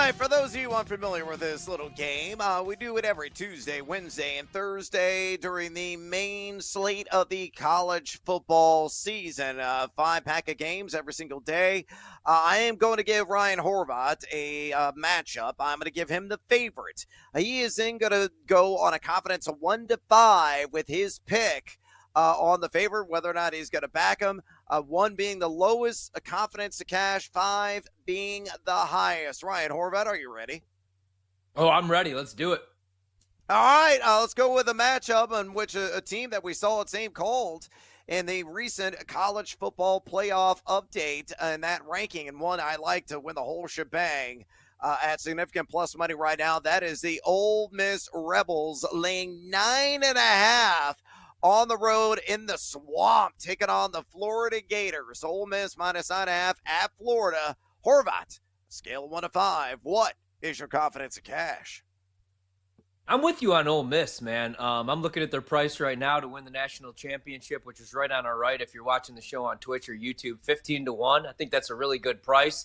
right, for those of you unfamiliar with this little game, we do it every Tuesday, Wednesday, and Thursday during the main slate of the college football season. 5-pack of games every single day. I am going to give Ryan Horvat a matchup. I'm going to give him the favorite. He is then going to go on a confidence of 1-5 with his pick on the favorite, whether or not he's going to back him. 1 being the lowest confidence to cash, 5 being the highest. Ryan Horvat, are you ready? Oh, I'm ready. Let's do it. All right, let's go with a matchup in which a team that we saw at St. Cold in the recent college football playoff update and that ranking, and one I like to win the whole shebang at significant plus money right now. That is the Ole Miss Rebels laying 9.5 on the road in the swamp, taking on the Florida Gators. Ole Miss minus 9.5 at Florida. Horvat, scale of 1 to 5. What is your confidence of cash? I'm with you on Ole Miss, man. I'm looking at their price right now to win the national championship, which is right on our right. If you're watching the show on Twitch or YouTube, 15-1. I think that's a really good price.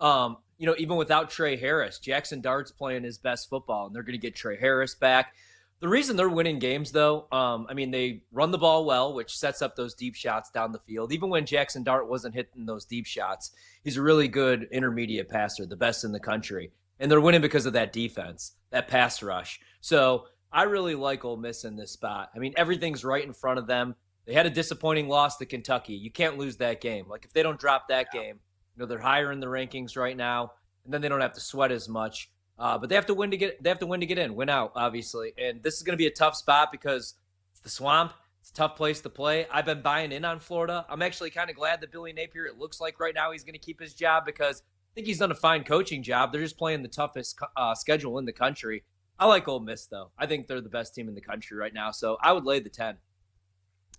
Even without Trey Harris, Jackson Dart's playing his best football, and they're going to get Trey Harris back. The reason they're winning games, though, they run the ball well, which sets up those deep shots down the field. Even when Jackson Dart wasn't hitting those deep shots, he's a really good intermediate passer, the best in the country. And they're winning because of that defense, that pass rush. So I really like Ole Miss in this spot. I mean, everything's right in front of them. They had a disappointing loss to Kentucky. You can't lose that game. Like, if they don't drop that game, they're higher in the rankings right now, and then they don't have to sweat as much. But they have to win to get in, win out, obviously. And this is going to be a tough spot because it's the swamp. It's a tough place to play. I've been buying in on Florida. I'm actually kind of glad that Billy Napier, it looks like right now he's going to keep his job because I think he's done a fine coaching job. They're just playing the toughest schedule in the country. I like Ole Miss, though. I think they're the best team in the country right now, so I would lay the 10.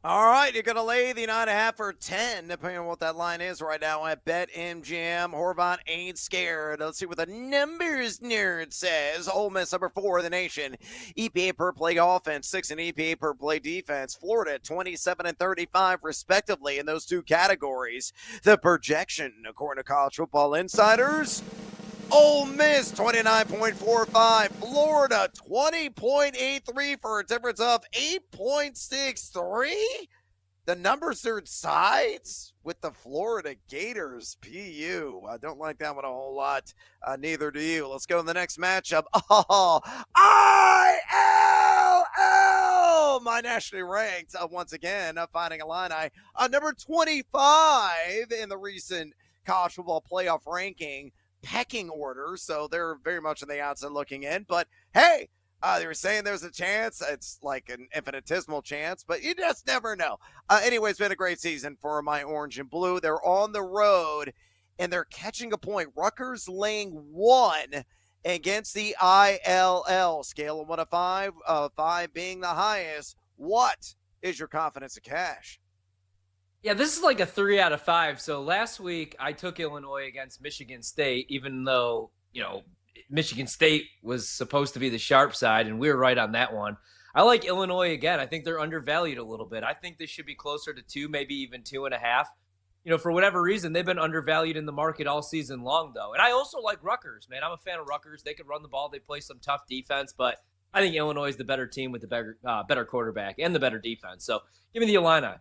All right, you're going to lay the 9.5 or 10, depending on what that line is right now at BetMGM. Horvat ain't scared. Let's see what the numbers nerd says. Ole Miss, number 4 in the nation. EPA per play offense, 6 in EPA per play defense. Florida, 27 and 35, respectively, in those two categories. The projection, according to College Football Insiders, Ole Miss 29.45, Florida 20.83 for a difference of 8.63. The numbers are sides with the Florida Gators. PU. I don't like that one a whole lot. Neither do you. Let's go to the next matchup. Oh, ILL, my nationally ranked once again finding a line. Number 25 in the recent college football playoff ranking. Pecking order, so they're very much on the outside looking in. But hey, they were saying there's a chance. It's like an infinitesimal chance, but you just never know. Anyway, it's been a great season for my orange and blue. They're on the road, and they're catching a point. Rutgers laying 1 against the ILL. Scale of 1 to 5, 5 being the highest. What is your confidence of cash? Yeah, this is like a 3 out of 5. So last week I took Illinois against Michigan State, even though, Michigan State was supposed to be the sharp side, and we were right on that one. I like Illinois again. I think they're undervalued a little bit. I think this should be closer to 2, maybe even 2.5. For whatever reason, they've been undervalued in the market all season long, though. And I also like Rutgers, man. I'm a fan of Rutgers. They can run the ball. They play some tough defense, but I think Illinois is the better team with the better quarterback and the better defense. So give me the Illini.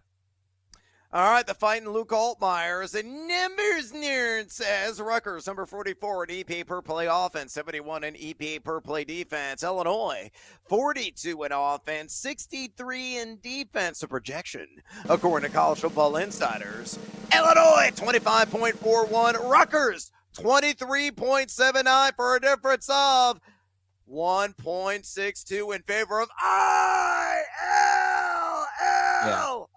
All right, the fighting Luke Altmaier. The numbers nerd says Rutgers, number 44 in EPA per play offense, 71 in EPA per play defense. Illinois, 42 in offense, 63 in defense. The projection, according to College Football Insiders, Illinois, 25.41. Rutgers, 23.79 for a difference of 1.62 in favor of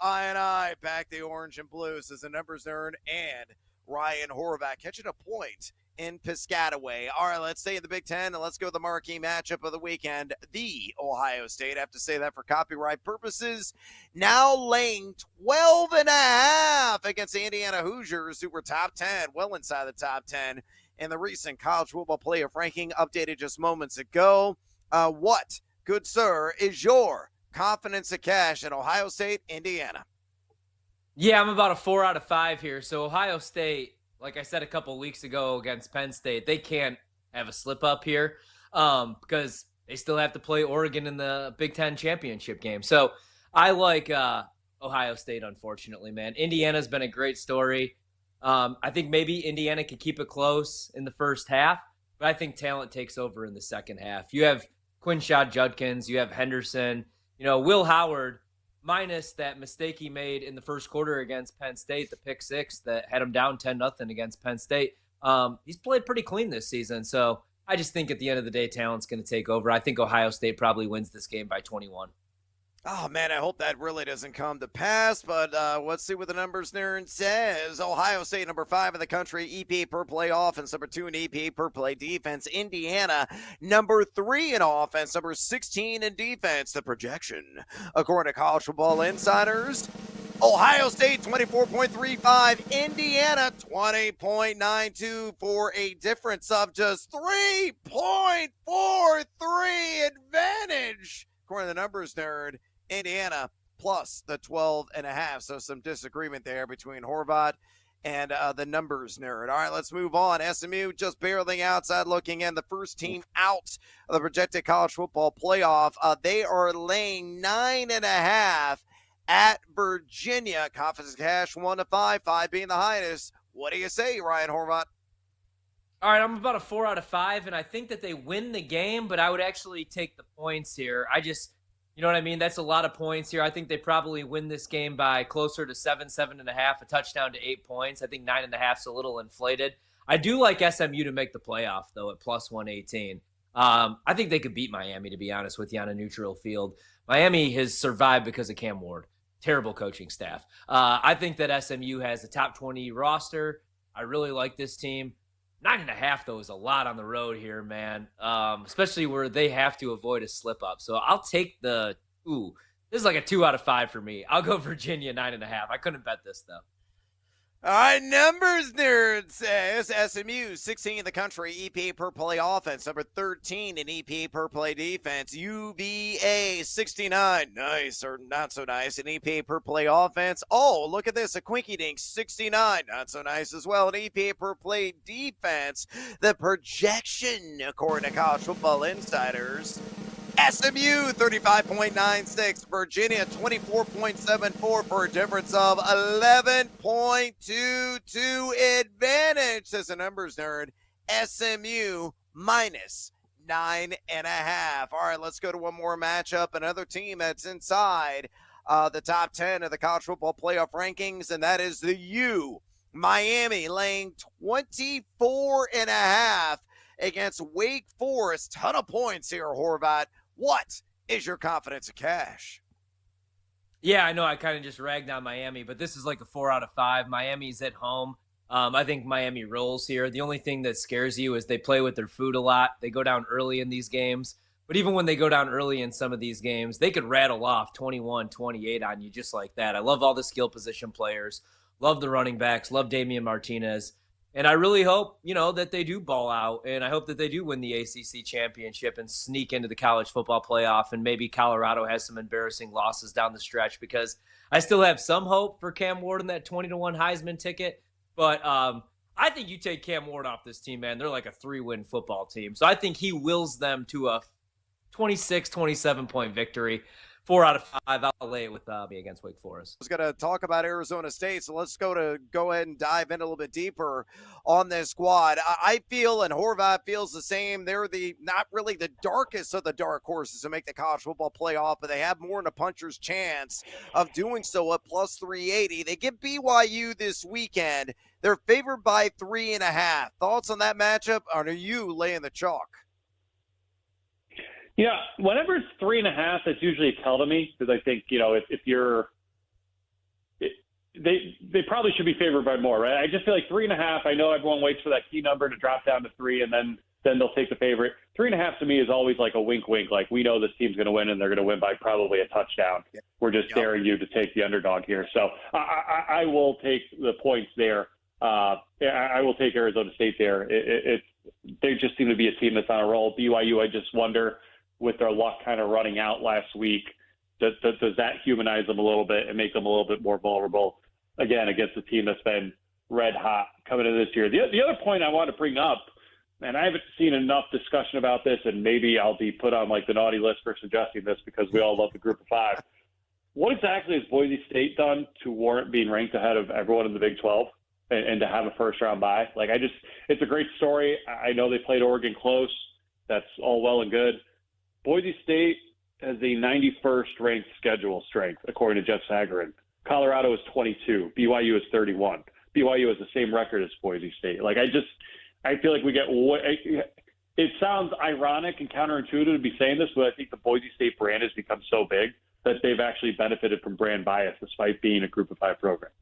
I back the orange and blues as the numbers earned, and Ryan Horvat catching a point in Piscataway. All right, let's stay in the Big Ten, and let's go to the marquee matchup of the weekend, the Ohio State. I have to say that for copyright purposes. Now laying 12.5 against the Indiana Hoosiers, who were top 10, well inside the top 10 in the recent college football playoff ranking updated just moments ago. What, good sir, is your confidence of cash at Ohio State, Indiana? Yeah, I'm about a 4 out of 5 here. So Ohio State, like I said a couple weeks ago against Penn State, they can't have a slip up here because they still have to play Oregon in the Big Ten championship game. So I like Ohio State, unfortunately, man. Indiana's been a great story. I think maybe Indiana could keep it close in the first half, but I think talent takes over in the second half. You have Quinshad Judkins, you have Henderson, Will Howard, minus that mistake he made in the first quarter against Penn State, the pick six that had him down 10-0 against Penn State. He's played pretty clean this season. So I just think at the end of the day, talent's going to take over. I think Ohio State probably wins this game by 21. Oh, man, I hope that really doesn't come to pass, but let's see what the numbers nerd says. Ohio State, number 5 in the country, EPA per play offense, number 2 in EPA per play defense. Indiana, number 3 in offense, number 16 in defense. The projection, according to College Football Insiders, Ohio State 24.35, Indiana 20.92 for a difference of just 3.43 advantage. According to the numbers nerd, Indiana plus the 12.5. So some disagreement there between Horvat and the numbers nerd. All right, let's move on. SMU just barely outside looking in, the first team out of the projected college football playoff. They are laying 9.5 at Virginia. Confidence cash 1-5, 5 being the highest. What do you say, Ryan Horvat? All right, I'm about a 4 out of 5, and I think that they win the game, but I would actually take the points here. You know what I mean? That's a lot of points here. I think they probably win this game by closer to 7.5, a touchdown to 8 points. I think 9.5 is a little inflated. I do like SMU to make the playoff, though, at plus 118. I think they could beat Miami, to be honest with you, on a neutral field. Miami has survived because of Cam Ward. Terrible coaching staff. I think that SMU has a top 20 roster. I really like this team. 9.5, though, is a lot on the road here, man, especially where they have to avoid a slip-up. So I'll take this is like a 2 out of 5 for me. I'll go Virginia 9.5. I couldn't bet this, though. All right, numbers nerd says SMU 16 in the country, EPA per play offense, number 13 in EPA per play defense. UVA 69, nice or not so nice, in EPA per play offense. Oh, look at this, a Quinky Dink 69, not so nice as well, in EPA per play defense. The projection, according to College Football Insiders, SMU 35.96, Virginia 24.74 for a difference of 11.22 advantage, says the numbers nerd. SMU minus 9.5. All right, let's go to one more matchup. Another team that's inside the top 10 of the college football playoff rankings, and that is the U. Miami laying 24.5 against Wake Forest. Ton of points here, Horvat. What is your confidence of cash? Yeah, I know I kind of just ragged on Miami, but this is like a 4 out of 5. Miami's at home. I think Miami rolls here. The only thing that scares you is they play with their food a lot. They go down early in these games. But even when they go down early in some of these games, they could rattle off 21, 28 on you just like that. I love all the skill position players. Love the running backs. Love Damian Martinez. And I really hope, that they do ball out, and I hope that they do win the ACC championship and sneak into the college football playoff, and maybe Colorado has some embarrassing losses down the stretch, because I still have some hope for Cam Ward in that 20-1 Heisman ticket. But I think you take Cam Ward off this team, man, they're like a 3-win football team. So I think he wills them to a 26, 27-point victory. 4 out of 5. I'll lay it with me against Wake Forest. I was going to talk about Arizona State, so let's go ahead and dive in a little bit deeper on this squad. I feel, and Horvat feels the same, they're not really the darkest of the dark horses to make the college football playoff, but they have more than a puncher's chance of doing so at plus 380. They get BYU this weekend. They're favored by 3.5. Thoughts on that matchup? Or are you laying the chalk? Yeah, whenever it's 3.5, that's usually a tell to me, because I think, they probably should be favored by more, right? I just feel like 3.5. I know everyone waits for that key number to drop down to 3, and then they'll take the favorite. 3.5 to me is always like a wink, like we know this team's going to win, and they're going to win by probably a touchdown. Yep. We're just daring you to take the underdog here, so I will take the points there. I will take Arizona State there. They just seem to be a team that's on a roll. BYU, I just wonder, with their luck kind of running out last week, does that humanize them a little bit and make them a little bit more vulnerable, again, against a team that's been red hot coming into this year? The other point I want to bring up and I haven't seen enough discussion about this, and maybe I'll be put on like the naughty list for suggesting this because we all love the group of five. What exactly has Boise State done to warrant being ranked ahead of everyone in the Big 12 and to have a first-round bye? Like, it's a great story. I know they played Oregon close. That's all well and good. Boise State has a 91st ranked schedule strength, according to Jeff Sagarin. Colorado is 22. BYU is 31. BYU has the same record as Boise State. Like, I feel like we get – it sounds ironic and counterintuitive to be saying this, but I think the Boise State brand has become so big that they've actually benefited from brand bias despite being a group of five program.